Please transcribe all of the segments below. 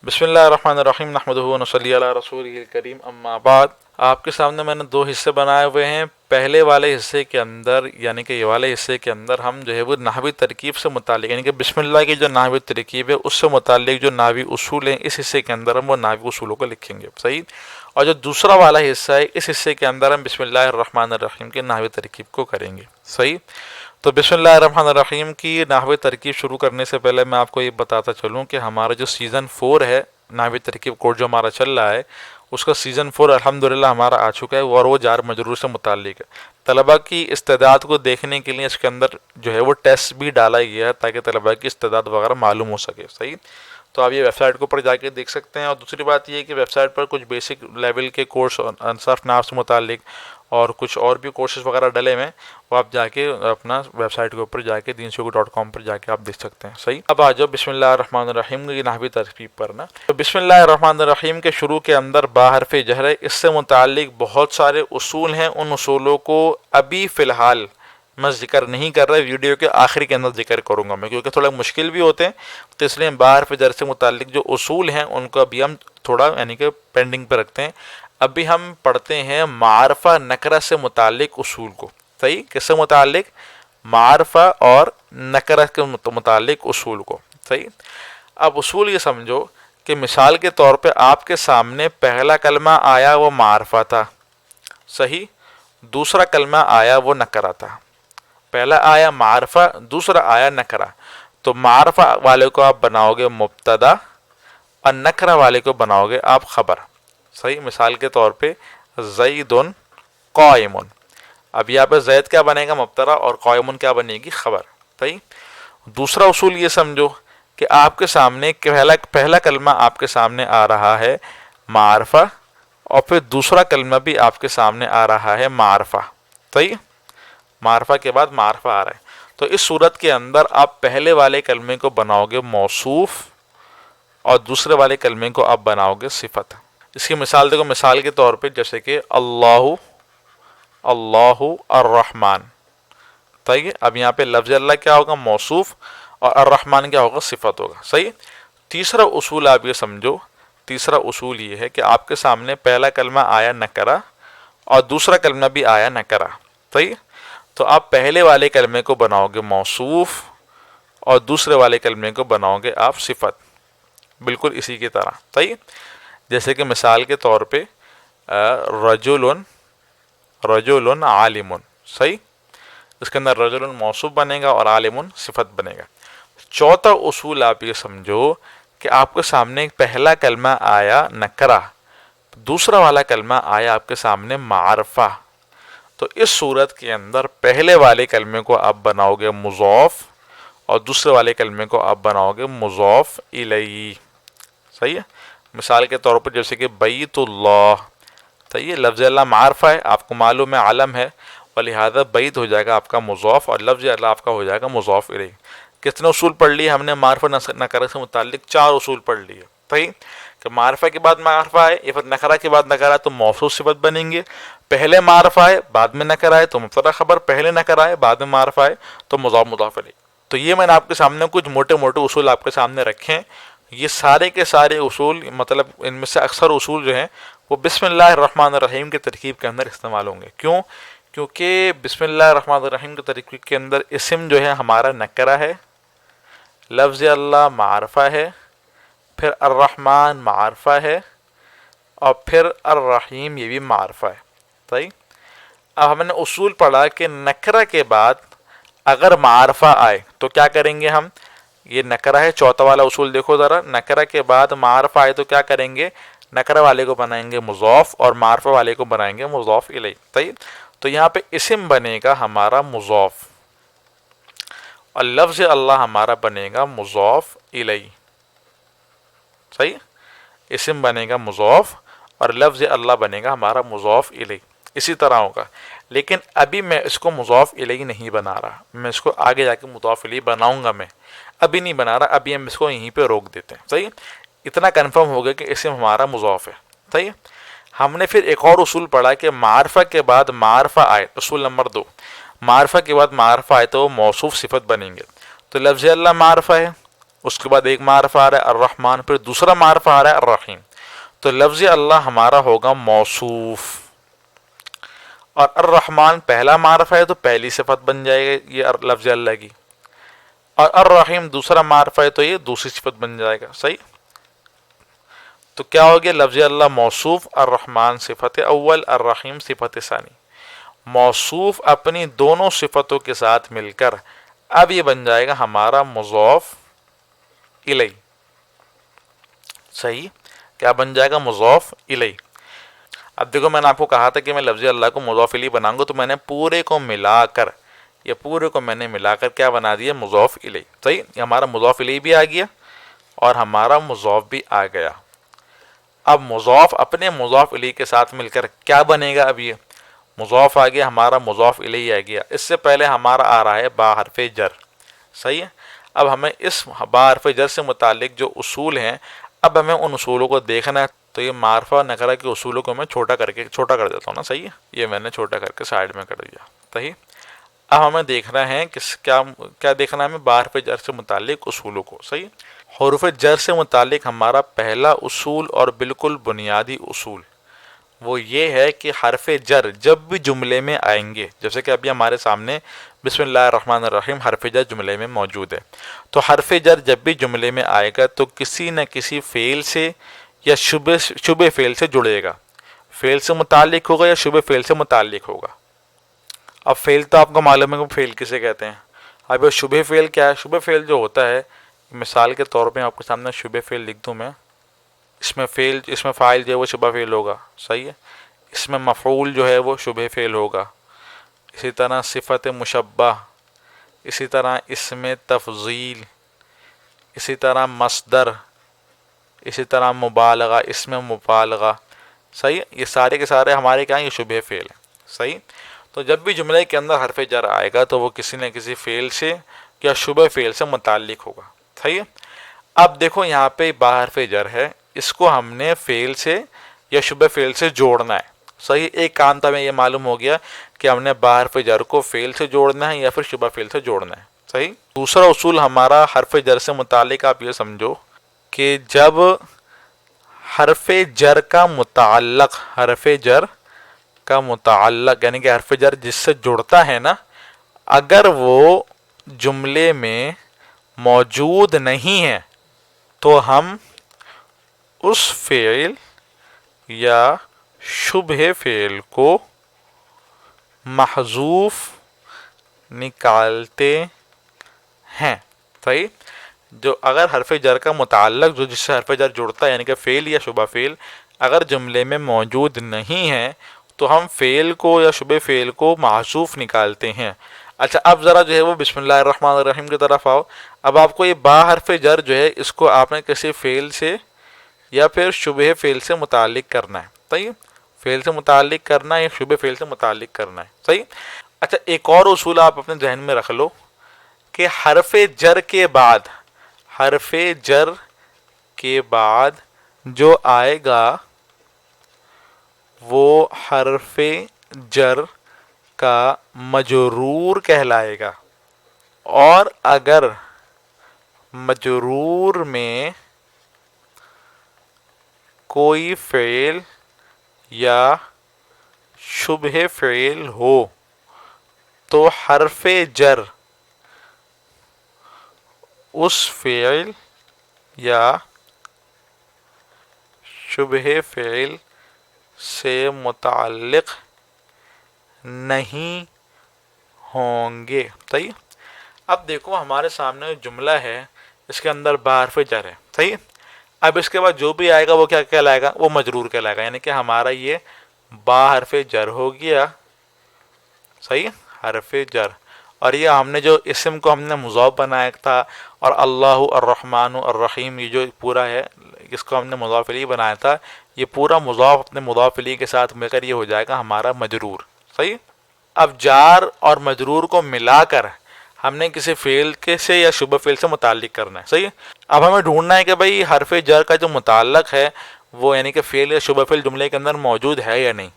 بسم اللہ الرحمن الرحیم نحمدہ و نصلی علی رسولہ الکریم اما بعد۔ آپ کے سامنے میں نے دو حصے بنائے ہوئے ہیں۔ پہلے والے حصے کے اندر یعنی کہ یہ والے حصے کے اندر ہم جو ہے وہ نحوی ترکیب سے متعلق یعنی کہ بسم اللہ کی جو نحوی ترکیب ہے اس سے متعلق جو نحوی اصول ہیں اس حصے کے اندر ہم وہ نحوی اصولوں کو لکھیں گے، صحیح۔ اور جو دوسرا والا حصہ ہے اس حصے کے اندر ہم بسم اللہ الرحمن الرحیم کی نحوی ترکیب کو کریں گے، صحیح۔ تو بسم اللہ الرحمن الرحیم کی نحوی ترکیب شروع کرنے سے پہلے میں آپ کو یہ بتاتا چلوں کہ ہمارا جو سیزن 4 ہے نحوی ترکیب کورس جو ہمارا چل رہا ہے اس کا سیزن 4 الحمدللہ ہمارا آ چکا ہے اور وہ جار مجرور سے متعلق ہے۔ طلباء کی استعداد کو دیکھنے کے لیے اس کے اندر جو ہے وہ ٹیسٹ بھی ڈالا گیا ہے تاکہ طلباء کی استعداد وغیرہ معلوم ہو سکے، صحیح۔ تو آپ یہ ویب سائٹ کے اوپر جا کے دیکھ سکتے ہیں۔ اور دوسری بات یہ ہے کہ ویب سائٹ پر کچھ بیسک لیول کے کورس انصاف نحو سے متعلق اور کچھ اور بھی کورسز وغیرہ ڈلے ہوئے ہیں، وہ آپ جا کے اپنا ویب سائٹ کے اوپر جا کے deensoku.com پر جا کے آپ دیکھ سکتے ہیں، صحیح۔ اب آ جاؤ بسم اللہ الرحمن الرحیم کی نحوی ترکیب پر نا۔ تو بسم اللہ الرحمن الرحیم کے شروع کے اندر با حرف جہر ہے، اس سے متعلق بہت سارے اصول ہیں، ان اصولوں کو ابھی فی الحال میں ذکر نہیں کر رہا، ویڈیو کے آخری کے اندر ذکر کروں گا میں، کیونکہ تھوڑا مشکل بھی ہوتے ہیں تو اس لیے با حرف جر سے متعلق جو اصول ہیں ان کو ابھی ہم تھوڑا یعنی کہ پینڈنگ پہ رکھتے ہیں۔ ابھی ہم پڑھتے ہیں معرفہ نکرہ سے متعلق اصول کو، صحیح۔ کس سے متعلق؟ معرفہ اور نکرہ کے متعلق اصول کو، صحیح۔ اب اصول یہ سمجھو کہ مثال کے طور پہ آپ کے سامنے پہلا کلمہ آیا وہ معرفہ تھا، صحیح۔ دوسرا کلمہ آیا وہ نکرہ تھا۔ پہلا آیا معرفہ، دوسرا آیا نکرہ، تو معرفہ والے کو آپ بناؤ گے مبتدا اور نکرہ والے کو بناؤ گے آپ خبر، صحیح۔ مثال کے طور پہ زید قائم، اب یہاں پہ زید کیا بنے گا؟ مبتدا، اور قائم کیا بنے گی؟ خبر، صحیح۔ دوسرا اصول یہ سمجھو کہ آپ کے سامنے پہلا کلمہ آپ کے سامنے آ رہا ہے معرفہ اور پھر دوسرا کلمہ بھی آپ کے سامنے آ رہا ہے معرفہ، صحیح۔ معرفہ کے بعد معرفہ آ رہا ہے، تو اس صورت کے اندر آپ پہلے والے کلمے کو بناؤ گے موصوف اور دوسرے والے کلمے کو آپ بناؤ گے صفت۔ اس کی مثال دیکھو، مثال کے طور پہ جیسے کہ اللہ الرحمن، صحیح۔ اب یہاں پہ لفظ اللہ کیا ہوگا؟ موصوف، اور الرحمن کیا ہوگا؟ صفت ہوگا، صحیح۔ تیسرا اصول آپ یہ سمجھو، تیسرا اصول یہ ہے کہ آپ کے سامنے پہلا کلمہ آیا نکرہ اور دوسرا کلمہ بھی آیا نکرہ، صحیح۔ تو آپ پہلے والے کلمے کو بناؤ گے موصوف اور دوسرے والے کلمے کو بناؤ گے آپ صفت، بالکل اسی کی طرح، صحیح۔ جیسے کہ مثال کے طور پہ رجل عالم، صحیح۔ اس کے اندر رجل موصوف بنے گا اور عالم صفت بنے گا۔ چوتھا اصول آپ یہ سمجھو کہ آپ کے سامنے پہلا کلمہ آیا نکرہ، دوسرا والا کلمہ آیا آپ کے سامنے معرفہ، تو اس صورت کے اندر پہلے والے کلمے کو آپ بناؤ گے مضاف اور دوسرے والے کلمے کو آپ بناؤ گے مضاف الیہ، صحیح ہے۔ مثال کے طور پر جیسے کہ بیت اللہ، صحیح ہے، لفظ اللہ معرفہ ہے، آپ کو معلوم ہے علم ہے، ولہذا بیت ہو جائے گا آپ کا مضاف اور لفظ اللہ آپ کا ہو جائے گا مضاف الیہ۔ کتنے اصول پڑھ لیے ہم نے معرفہ نکرہ سے متعلق؟ 4 اصول پڑھ لیے، صحیح۔ کہ معرفہ کے بعد معرفہ ہے یا پھر نکرہ کے بعد نکرہ ہے تو موصوف صفت بنیں گے، پہلے معرفہ ہے بعد میں نکرہ ہے تو مبتدا خبر، پہلے نکرہ ہے بعد میں معرفہ ہے تو مضاف مضاف الیہ۔ تو یہ میں نے آپ کے سامنے کچھ موٹے موٹے اصول آپ کے سامنے رکھے ہیں۔ یہ سارے کے سارے اصول مطلب ان میں سے اکثر اصول جو ہیں وہ بسم اللہ الرحمن الرحیم کی ترکیب کے اندر استعمال ہوں گے۔ کیوں؟ کیونکہ بسم اللہ الرحمن الرحیم کی ترکیب کے اندر اسم جو ہے ہمارا نکرہ ہے، لفظ اللہ معرفہ ہے، پھر الرحمن معرفہ ہے اور پھر الرحیم یہ بھی معرفہ ہے، صحیح۔ اب ہم نے اصول پڑھا کہ نکرہ کے بعد اگر معرفہ آئے تو کیا کریں گے ہم؟ یہ نکرہ ہے، چوتھا والا اصول دیکھو ذرا، نکرہ کے بعد معرفہ آئے تو کیا کریں گے؟ نکرہ والے کو بنائیں گے مضاف اور معرفہ والے کو بنائیں گے مضاف الیہ، صحیح۔ تو یہاں پہ اسم بنے گا ہمارا مضاف اور لفظ اللہ ہمارا بنے گا مضاف الیہ، صحیح۔ اسم بنے گا مضاف اور لفظ اللہ بنے گا ہمارا مضاف الیہ، اسی طرح ہوگا۔ لیکن ابھی میں اس کو مضاف الیہ نہیں بنا رہا، میں اس کو آگے جا کے مضاف الیہ بناؤں گا، میں ابھی نہیں بنا رہا، ابھی ہم اس کو یہیں پہ روک دیتے ہیں، صحیح۔ اتنا کنفرم ہو گیا کہ اسم ہمارا مضاف ہے، صحیح۔ ہم نے پھر ایک اور اصول پڑھا کہ معرفہ کے بعد معرفہ آئے، اصول نمبر 2، معرفہ کے بعد معرفہ آئے تو موصوف صفت بنیں گے۔ تو لفظ اللہ معرفہ ہے اس کے بعد ایک معرفہ آ رہا ہے الرحمن، پھر دوسرا معرفہ آ رہا ہے الرحیم. تو لفظ اللہ ہمارا ہوگا موصوف، اور الرحمن پہلا معرفہ ہے تو پہلی صفت بن جائے گا یہ لفظ اللہ کی، اور الرحیم دوسرا معرفہ ہے تو یہ دوسری صفت بن جائے گا. صحیح؟ تو کیا ہو گیا؟ لفظ اللہ موصوف، الرحمن صفت اول، الرحیم صفت ثانی. موصوف اپنی دونوں صفتوں کے ساتھ مل کر اب یہ بن جائے گا ہمارا مضاف الیہ. صحیح؟ کیا بن جائے گا؟ مضاف الیہ. اب دیکھو میں نے آپ کو کہا تھا کہ میں لفظ اللہ کو مضاف الیہ بناؤں گا، تو میں نے پورے کو ملا کر، یہ پورے کو میں نے ملا کر کیا بنا دیا؟ مضاف الیہ. صحیح؟ یہ ہمارا مضاف الیہ بھی آ گیا اور ہمارا مضاف بھی آ گیا. اب مضاف اپنے مضاف الیہ کے ساتھ مل کر کیا بنے گا؟ اب یہ مضاف آ گیا، ہمارا مضاف الیہ آ گیا. اس سے پہلے ہمارا آ رہا ہے با حرف جر. صحیح ہے؟ اب ہمیں اس با حرف جر سے متعلق جو اصول ہیں، اب ہمیں ان اصولوں کو دیکھنا ہے. تو یہ معرفہ نکرہ کے اصولوں کو میں چھوٹا کر دیتا ہوں نا. صحیح ہے؟ یہ میں نے چھوٹا کر کے سائڈ میں کر دیا. صحیح؟ اب ہمیں دیکھنا ہے کہ کیا دیکھنا ہے ہمیں؟ با حرف جر سے متعلق اصولوں کو. صحیح؟ حروف جر سے متعلق ہمارا پہلا اصول اور بالکل بنیادی اصول وہ یہ ہے کہ حرف جر جب بھی جملے میں آئیں گے، جیسے کہ ابھی ہمارے سامنے بسم اللہ الرحمن الرحیم حرف جر جملے میں موجود ہے، تو حرف جر جب بھی جملے میں آئے گا تو کسی نہ کسی فعل سے یا شبہ فعل سے جڑے گا. فعل سے متعلق ہوگا یا شبہ فعل سے متعلق ہوگا. اب فعل تو آپ کو معلوم ہے کہ فعل کسے کہتے ہیں. اب یہ شبہ فعل کیا ہے؟ شبہ فعل جو ہوتا ہے، مثال کے طور پہ آپ کے سامنے شبہ فعل لکھ دوں میں، اس میں فاعل جو ہے وہ شبہ فعل ہوگا. صحیح ہے؟ اس میں مفعول جو ہے وہ شبہ فعل ہوگا. اسی طرح صفت مشبہ، اسی طرح اسم تفضیل، اسی طرح مصدر، اسی طرح مبالغہ، اسم مبالغہ. صحیح ہے؟ یہ سارے کے سارے ہمارے کیا ہیں؟ یہ شبہ فعل ہیں. صحیح؟ تو جب بھی جملے کے اندر حرف جر آئے گا تو وہ کسی نہ کسی فعل سے یا شبہ فعل سے متعلق ہوگا. صحیح ہے؟ اب دیکھو یہاں پہ با حرف جر ہے، اس کو ہم نے فعل سے یا شبہ فعل سے جوڑنا ہے. صحیح؟ ایک کام تو ہمیں یہ معلوم ہو گیا کہ ہم نے با حرف جر کو فعل سے جوڑنا ہے یا پھر شبہ فعل سے جوڑنا ہے. صحیح؟ دوسرا اصول ہمارا حرف جر سے متعلق آپ یہ سمجھو کہ جب حرف جر کا متعلق یعنی کہ حرف جر جس سے جڑتا ہے نا، اگر وہ جملے میں موجود نہیں ہے تو ہم اس فعل یا شبہ فعل کو محذوف نکالتے ہیں. صحیح؟ جو اگر حرف جر کا متعلق جو جس سے حرف جر جڑتا ہے یعنی کہ فعل یا شبہ فعل اگر جملے میں موجود نہیں ہے تو ہم فعل کو یا شبہ فعل کو محذوف نکالتے ہیں. اچھا اب ذرا جو ہے وہ بسم اللہ الرحمن الرحیم کی طرف آؤ. اب آپ کو یہ با حرف جر جو ہے اس کو آپ نے کسی فعل سے یا پھر شبہ فعل سے متعلق کرنا ہے. صحیح؟ فعل سے متعلق کرنا ہے یا شبہ فعل سے متعلق کرنا ہے. صحیح؟ اچھا ایک اور اصول آپ اپنے ذہن میں رکھ لو کہ حرف جر کے بعد جو آئے گا وہ حرف جر کا مجرور کہلائے گا، اور اگر مجرور میں کوئی فعل یا شبہ فعل ہو تو حرف جر اس فعل یا شبہ فعل سے متعلق نہیں ہوں گے. صحیح؟ اب دیکھو ہمارے سامنے جملہ ہے، اس کے اندر با حرف جر ہے. صحیح؟ اب اس کے بعد جو بھی آئے گا وہ کیا کہلائے گا؟ وہ مجرور کہلائے گا، یعنی کہ ہمارا یہ با حرف جر ہو گیا. صحیح؟ حرف جر. اور یہ ہم نے جو اسم کو ہم نے مضاف بنایا تھا، اور اللہ الرحمن الرحیم یہ جو پورا ہے اس کو ہم نے مضاف الیہ بنایا تھا، یہ پورا مضاف اپنے مضاف الیہ کے ساتھ مل کر یہ ہو جائے گا ہمارا مجرور. صحیح؟ اب جار اور مجرور کو ملا کر ہم نے کسی فعل کے سے یا شبہ فعل سے متعلق کرنا ہے. صحیح؟ اب ہمیں ڈھونڈنا ہے کہ بھائی حرف جر کا جو متعلق ہے وہ یعنی کہ فعل یا شبہ فعل جملے کے اندر موجود ہے یا نہیں.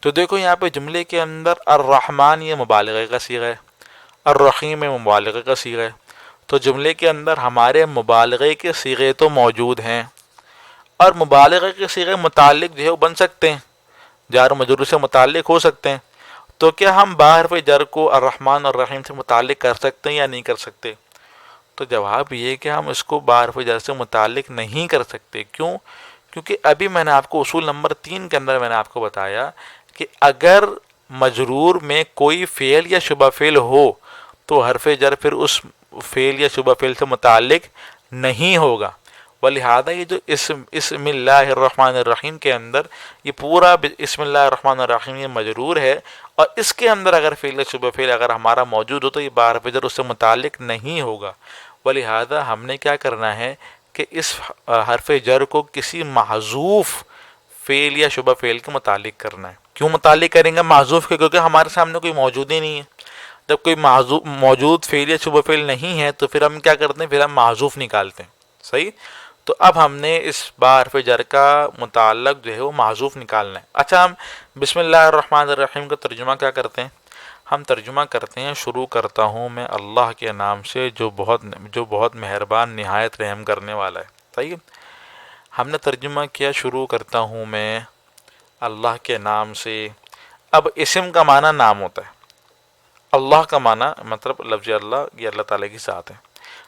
تو دیکھو یہاں پہ جملے کے اندر الرحمن یہ مبالغہ کا صیغہ ہے، الرحیم مبالغہ کا صیغہ ہے. تو جملے کے اندر ہمارے مبالغے کے صیغے تو موجود ہیں، اور مبالغے کے صیغے متعلق جو ہے وہ بن سکتے ہیں، جار مجرور سے متعلق ہو سکتے ہیں۔ تو کیا ہم با حرف جر کو الرحمن اور الرحیم سے متعلق کر سکتے ہیں یا نہیں کر سکتے؟ تو جواب یہ ہے کہ ہم اس کو با حرف جر سے متعلق نہیں کر سکتے۔ کیوں؟ کیونکہ ابھی میں نے آپ کو اصول نمبر 3 کے اندر میں نے آپ کو بتایا کہ اگر مجرور میں کوئی فعل یا شبہ فعل ہو تو حرف جر پھر اس فعل یا شبہ فعل سے متعلق نہیں ہوگا، ولہذا یہ جو اسم اللہ الرحمن الرحیم کے اندر یہ پورا بسم اللہ الرحمن الرحیم یہ مجرور ہے، اور اس کے اندر اگر فعل یا شبہ فعل اگر ہمارا موجود ہو تو یہ با حرف جر اس سے متعلق نہیں ہوگا، ولہذا ہم نے کیا کرنا ہے کہ اس حرف جر کو کسی محذوف فعل یا شبہ فعل کے متعلق کرنا ہے۔ کیوں متعلق کریں گے محذوف کے؟ کیونکہ ہمارے سامنے کوئی موجود ہی نہیں ہے۔ جب کوئی موجود فعل یا شبہ فعل نہیں ہے تو پھر ہم کیا کرتے ہیں؟ پھر ہم محذوف نکالتے ہیں، صحیح؟ تو اب ہم نے اس با حرف جر کا متعلق جو ہے وہ محذوف نکالنا ہے۔ اچھا، ہم بسم اللہ الرحمن الرحیم کا ترجمہ کیا کرتے ہیں؟ ہم ترجمہ کرتے ہیں شروع کرتا ہوں میں اللہ کے نام سے جو بہت مہربان نہایت رحم کرنے والا ہے، صحیح؟ ہم نے ترجمہ کیا شروع کرتا ہوں میں اللہ کے نام سے۔ اب اسم کا معنی نام ہوتا ہے، اللہ کا معنی مطلب لفظ اللہ یہ اللہ تعالیٰ کی ذات ہے،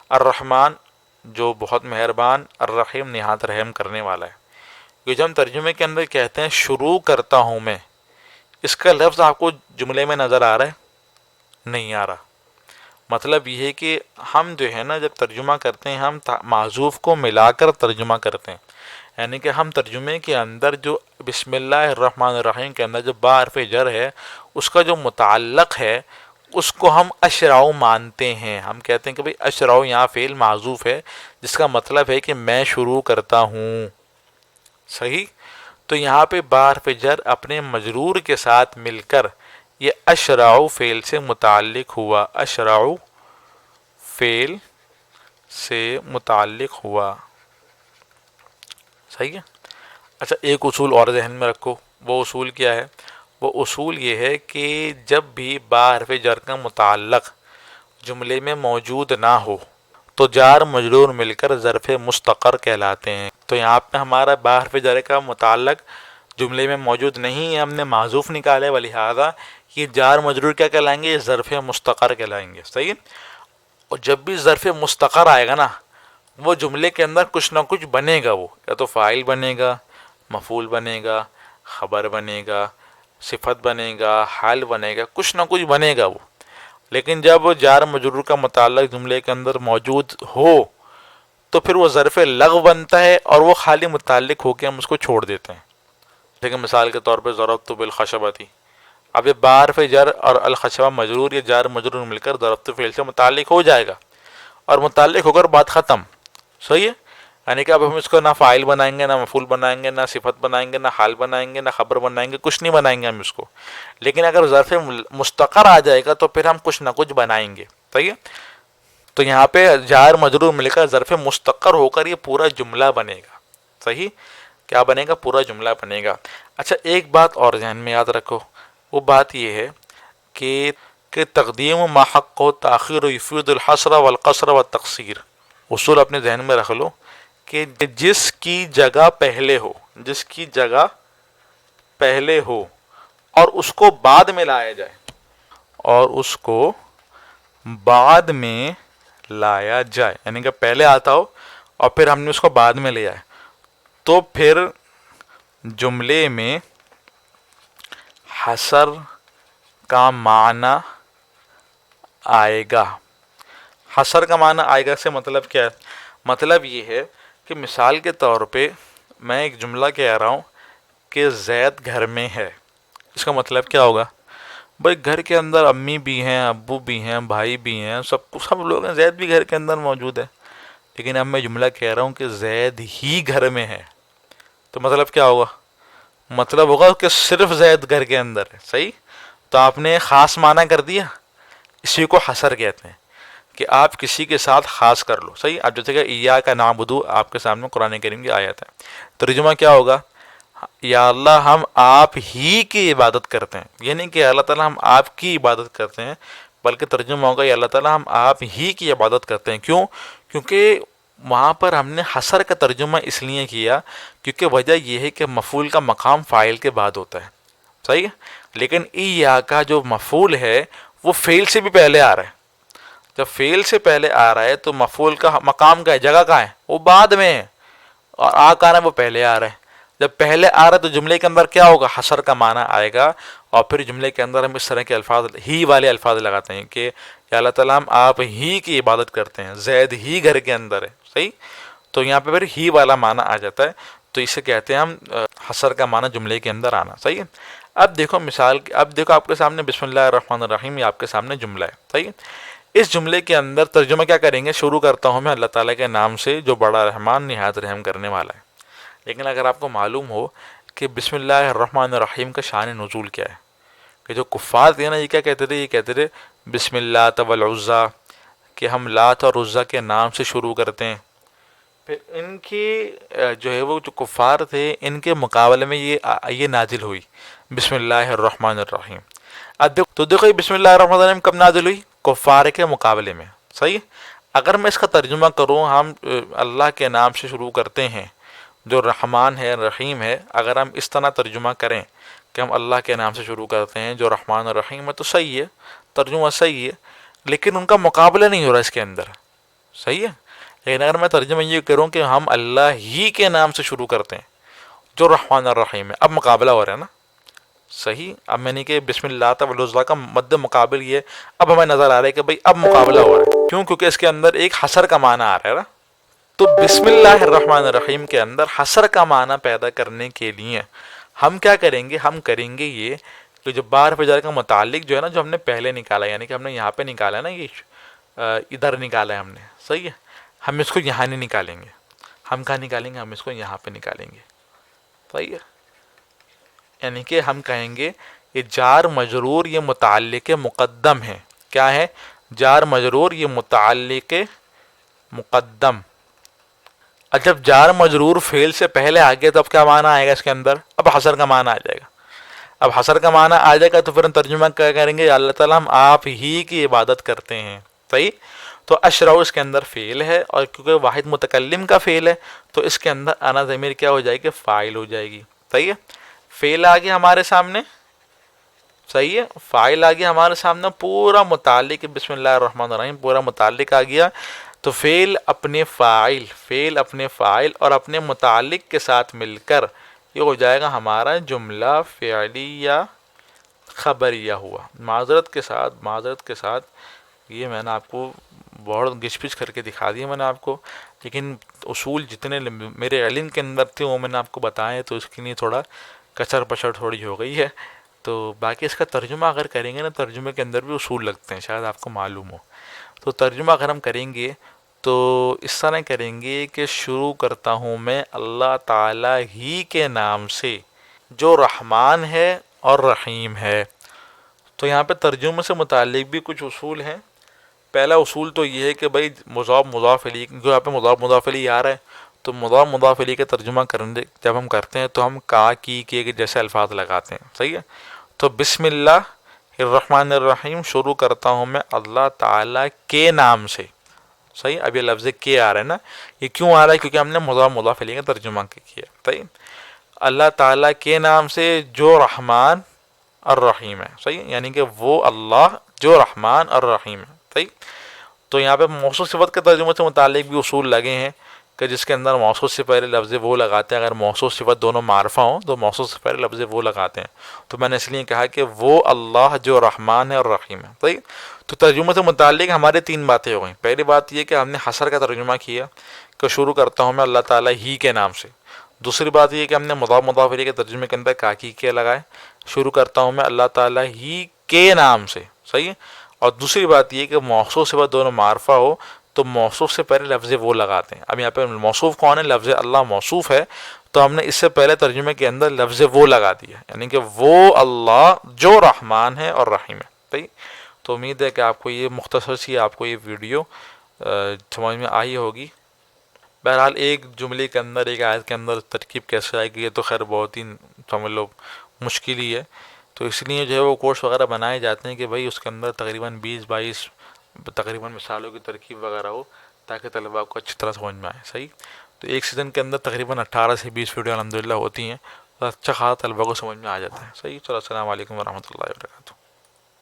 الرحمن جو بہت مہربان، الرحیم نہایت رحم کرنے والا ہے۔ یہ جو ہم ترجمے کے اندر کہتے ہیں شروع کرتا ہوں میں، اس کا لفظ آپ کو جملے میں نظر آ رہا ہے؟ نہیں آ رہا۔ مطلب یہ ہے کہ ہم جو ہے نا جب ترجمہ کرتے ہیں ہم معذوف کو ملا کر ترجمہ کرتے ہیں، یعنی کہ ہم ترجمے کے اندر جو بسم اللہ الرحمن الرحیم کے اندر جو با حرف جر ہے اس کا جو متعلق ہے اس کو ہم اشراؤ مانتے ہیں۔ ہم کہتے ہیں کہ بھئی اشراؤ یہاں فعل معذوف ہے جس کا مطلب ہے کہ میں شروع کرتا ہوں، صحیح؟ تو یہاں پہ با حرف جر اپنے مجرور کے ساتھ مل کر یہ اشراؤ فعل سے متعلق ہوا، اشراؤ فعل سے متعلق ہوا، صحیح ہے؟ اچھا، ایک اصول اور ذہن میں رکھو، وہ اصول کیا ہے؟ وہ اصول یہ ہے کہ جب بھی با حرف جر کا متعلق جملے میں موجود نہ ہو تو جار مجرور مل کر ظرف مستقر کہلاتے ہیں۔ تو یہاں پہ ہمارا با حرف جر کا متعلق جملے میں موجود نہیں ہے، ہم نے معذوف نکالے، ولہذا یہ جار مجرور کیا کہلائیں گے؟ یہ ظرف مستقر کہلائیں گے، صحیح؟ اور جب بھی ظرف مستقر آئے گا نا وہ جملے کے اندر کچھ نہ کچھ بنے گا، وہ یا تو فاعل بنے گا، مفعول بنے گا، خبر بنے گا، صفت بنے گا، حال بنے گا، کچھ نہ کچھ بنے گا وہ۔ لیکن جب جار مجرور کا متعلق جملے کے اندر موجود ہو تو پھر وہ ظرف لغو بنتا ہے اور وہ خالی متعلق ہو کے ہم اس کو چھوڑ دیتے ہیں۔ لیکن مثال کے طور پہ ضربت بالخشبۃ، اب یہ با حرف جر اور الخشبہ مجرور یا جار مجرور مل کر ضربت فعل سے متعلق ہو جائے گا، اور متعلق ہو کر بات ختم، صحیح ہے؟ یعنی کہ اب ہم اس کو نہ فاعل بنائیں گے، نہ مفعول بنائیں گے، نہ صفت بنائیں گے، نہ حال بنائیں گے، نہ خبر بنائیں گے، کچھ نہیں بنائیں گے ہم اس کو۔ لیکن اگر ظرف مستقر آ جائے گا تو پھر ہم کچھ نہ کچھ بنائیں گے، صحیح ہے؟ تو یہاں پہ جار مجرور مل کر ظرف مستقر ہو کر یہ پورا جملہ بنے گا، صحیح؟ کیا بنے گا؟ پورا جملہ بنے گا۔ اچھا، ایک بات اور ذہن میں یاد رکھو، وہ بات یہ ہے کہ تقدیم ما حق و تاخیر یفید الحصر والقصر والتقصیر، اصول اپنے ذہن میں رکھ لو کہ جس کی جگہ پہلے ہو، جس کی جگہ پہلے ہو اور اس کو بعد میں لایا جائے، اور اس کو بعد میں لایا جائے، یعنی کہ پہلے آتا ہو اور پھر ہم نے اس کو بعد میں لے آئے، تو پھر جملے میں حصر کا معنی آئے گا۔ حصر کا معنی آئے گا سے مطلب کیا ہے؟ مطلب یہ ہے کہ مثال کے طور پہ میں ایک جملہ کہہ رہا ہوں کہ زید گھر میں ہے، اس کا مطلب کیا ہوگا؟ بھائی گھر کے اندر امی بھی ہیں، ابو بھی ہیں، بھائی بھی ہیں، سب لوگ ہیں، زید بھی گھر کے اندر موجود ہے، لیکن اب میں جملہ کہہ رہا ہوں کہ زید ہی گھر میں ہے، تو مطلب کیا ہوگا؟ مطلب ہوگا کہ صرف زید گھر کے اندر ہے، صحیح؟ تو آپ نے خاص معنی کر دیا، اسی کو حصر کہتے ہیں کہ آپ کسی کے ساتھ خاص کر لو، صحیح؟ اب جیسے کہ ایاک نعبد آپ کے سامنے قرآن کریم کی آیت ہے، ترجمہ کیا ہوگا؟ یا اللہ ہم آپ ہی کی عبادت کرتے ہیں، یعنی کہ اللہ تعالیٰ ہم آپ کی عبادت کرتے ہیں، بلکہ ترجمہ ہوگا یا اللہ تعالیٰ ہم آپ ہی کی عبادت کرتے ہیں. کیوں؟ کیونکہ وہاں پر ہم نے حصر کا ترجمہ اس لیے کیا کیونکہ وجہ یہ ہے کہ مفعول کا مقام فاعل کے بعد ہوتا ہے. صحیح ہے. لیکن یا کا جو مفعول ہے وہ فعل سے بھی پہلے آ رہا ہے. جب فعل سے پہلے آ رہا ہے تو مفعول کا مقام کا ہے، جگہ کا ہے، وہ بعد میں ہے، اور آ رہا ہے وہ پہلے آ رہا ہے. جب پہلے آ رہا ہے تو جملے کے اندر کیا ہوگا؟ حصر کا معنی آئے گا. اور پھر جملے کے اندر ہم اس طرح کے الفاظ ہی والے الفاظ لگاتے ہیں کہ یا اللہ تعالیٰ ہم آپ ہی کی عبادت کرتے ہیں، زید ہی گھر کے اندر ہے. صحیح. تو یہاں پہ پھر ہی والا معنی آ جاتا ہے. تو اسے کہتے ہیں ہم حصر کا معنی جملے کے اندر آنا. صحیح ہے. اب دیکھو مثال، اب دیکھو آپ کے سامنے بسم اللہ الرحمن الرحیم، یہ آپ کے سامنے جملہ ہے. صحیح ہے. اس جملے کے اندر ترجمہ کیا کریں گے؟ شروع کرتا ہوں میں اللہ تعالیٰ کے نام سے جو بڑا رحمان نہایت رحم کرنے والا ہے. لیکن اگر آپ کو معلوم ہو کہ بسم اللہ الرحمن الرحیم کا شان نزول کیا ہے، کہ جو کفار تھے نا یہ کیا کہتے تھے؟ یہ کہتے تھے بسم اللہ والعزیٰ، کہ ہم لات اور عزیٰ کے نام سے شروع کرتے ہیں. پھر ان کی جو ہے وہ جو کفار تھے ان کے مقابلے میں یہ نازل ہوئی بسم اللہ الرحمن الرحیم. اب تو دیکھو یہ بسم اللہ الرحمن الرحیم کب نازل ہوئی؟ کفار کے مقابلے میں. صحیح. اگر میں اس کا ترجمہ کروں، ہم اللہ کے نام سے شروع کرتے ہیں جو رحمان ہے رحیم ہے، اگر ہم اس طرح ترجمہ کریں کہ ہم اللہ کے نام سے شروع کرتے ہیں جو رحمان الرحیم ہے، تو صحیح ہے، ترجمہ صحیح ہے، لیکن ان کا مقابلہ نہیں ہو رہا اس کے اندر. صحیح ہے. لیکن اگر میں ترجمہ یہ کروں کہ ہم اللہ ہی کے نام سے شروع کرتے ہیں جو رحمان الرحیم ہے، اب مقابلہ ہو رہا ہے نا. صحیح. اب میں نے کہ بسم اللہ والعزیٰ کا مد مقابل یہ، اب ہمیں نظر آ رہا ہے کہ بھئی اب مقابلہ ہو رہا ہے. کیوں؟ کیونکہ اس کے اندر ایک حصر کا معنی آ رہا ہے نا. تو بسم اللہ الرحمن الرحیم کے اندر حصر کا معنی پیدا کرنے کے لیے ہم کیا کریں گے؟ ہم کریں گے یہ کہ جو بار فجر کا متعلق جو ہے نا، جو ہم نے پہلے نکالا، یعنی کہ ہم نے یہاں پہ نکالا نا، یہ ادھر نکالا ہے ہم نے. صحیح ہے. ہم اس کو یہاں نہیں نکالیں گے. ہم کہاں نکالیں گے؟ ہم اس کو یہاں پہ نکالیں گے. صحیح ہے. یعنی کہ ہم کہیں گے یہ جار مجرور یہ متعلق مقدم ہے. کیا ہے؟ جار مجرور یہ متعلق مقدم. جب جار مجرور فعل سے پہلے آ گیا تو اب کیا معنی آئے گا اس کے اندر؟ اب حصر کا معنی آ جائے گا. اب حصر کا معنی آ جائے گا تو پھر ہم ترجمہ کیا کریں گے؟ اللہ تعالیٰ ہم آپ ہی کی عبادت کرتے ہیں. صحیح. تو اشرع اس کے اندر فعل ہے، اور کیونکہ واحد متکلم کا فعل ہے تو اس کے اندر انا ضمیر کیا ہو جائے گی؟ فاعل ہو جائے گی. صحیح ہے. فعل آ گیا ہمارے سامنے. صحیح ہے. فاعل آ گیا ہمارے سامنے، پورا متعلق بسم اللہ الرحمن الرحیم پورا متعلق آ گیا. تو فعل اپنے فاعل اور اپنے متعلق کے ساتھ مل کر یہ ہو جائے گا ہمارا جملہ فعلیہ خبریہ ہوا. معذرت کے ساتھ یہ میں نے آپ کو بہت گچ پچ کر کے دکھا دیا میں نے آپ کو، لیکن اصول جتنے میرے علم کے اندر تھے وہ میں نے آپ کو بتائے، تو اس کے لیے تھوڑا کچر پچر تھوڑی ہو گئی ہے. تو باقی اس کا ترجمہ اگر کریں گے نا، ترجمے کے اندر بھی اصول لگتے ہیں، شاید آپ کو معلوم ہو. تو ترجمہ اگر ہم کریں گے تو اس طرح کریں گے کہ شروع کرتا ہوں میں اللہ تعالیٰ ہی کے نام سے جو رحمان ہے اور رحیم ہے. تو یہاں پہ ترجمے سے متعلق بھی کچھ اصول ہیں. پہلا اصول تو یہ ہے کہ بھائی مضاف مضاف الیہ، جو یہاں پہ مضاف مضاف الیہ آ رہا ہے تو مضاف مضاف الیہ کا ترجمہ کرنے جب ہم کرتے ہیں تو ہم کا کی کے جیسے الفاظ لگاتے ہیں. صحیح ہے. تو بسم اللہ الرحمن الرحیم شروع کرتا ہوں میں اللہ تعالیٰ کے نام سے. صحیح. اب یہ لفظ کے آ رہا ہے نا، یہ کیوں آ رہا ہے؟ کیونکہ ہم نے مضاف مضاف الیہ کا ترجمہ کیا. صحیح. اللہ تعالیٰ کے نام سے جو رحمان اور رحیم ہے. صحیح. یعنی کہ وہ اللہ جو رحمان اور رحیم ہے. صحیح. تو یہاں پہ موصوف صفت کے ترجمے سے متعلق بھی اصول لگے ہیں کہ جس کے اندر موصوف سے پہلے لفظ وہ لگاتے ہیں. اگر موصوف صفت دونوں معرفہ ہوں تو موصوف سے پہلے لفظ وہ لگاتے ہیں. تو میں نے اس لیے کہا کہ وہ اللہ جو رحمان ہے اور رحیم ہے. صحیح. تو ترجمے سے متعلق ہمارے تین باتیں ہو گئیں. پہلی بات یہ کہ ہم نے حصر کا ترجمہ کیا کہ شروع کرتا ہوں میں اللہ تعالیٰ ہی کے نام سے. دوسری بات یہ کہ ہم نے مضاف مضاف الیہ کے ترجمے کے اندر کاکی کے لگائے، شروع کرتا ہوں میں اللہ تعالیٰ ہی کے نام سے. صحیح. اور دوسری بات یہ کہ موصوف صفت دونوں معرفہ ہو تو موصوف سے پہلے لفظ وہ لگاتے ہیں. اب یہاں پہ موصوف کون ہے؟ لفظ اللہ موصوف ہے، تو ہم نے اس سے پہلے ترجمے کے اندر لفظ وہ لگا دیا، یعنی کہ وہ اللہ جو رحمان ہے اور رحیم ہے. صحیح. تو امید ہے کہ آپ کو یہ مختصر سی آپ کو یہ ویڈیو سمجھ میں آئی ہوگی. بہرحال ایک جملے کے اندر ایک آیت کے اندر ترکیب کیسے آئے گی یہ تو خیر بہت ہی سمجھ لو مشکل ہی ہے. تو اس لیے جو ہے وہ کورس وغیرہ بنائے جاتے ہیں کہ بھائی اس کے اندر تقریباً 20-22 تقریباً مثالوں کی ترکیب وغیرہ ہو، تاکہ طلباء کو اچھی طرح سمجھ میں آئے. صحیح. تو ایک سیزن کے اندر تقریباً 18 سے 20 ویڈیو الحمد للہ ہوتی ہیں، تو اچھا خاصا طلباء کو سمجھ میں آ جاتا ہے. صحیح. چلو السلام علیکم ورحمۃ اللہ وبرکاتہ.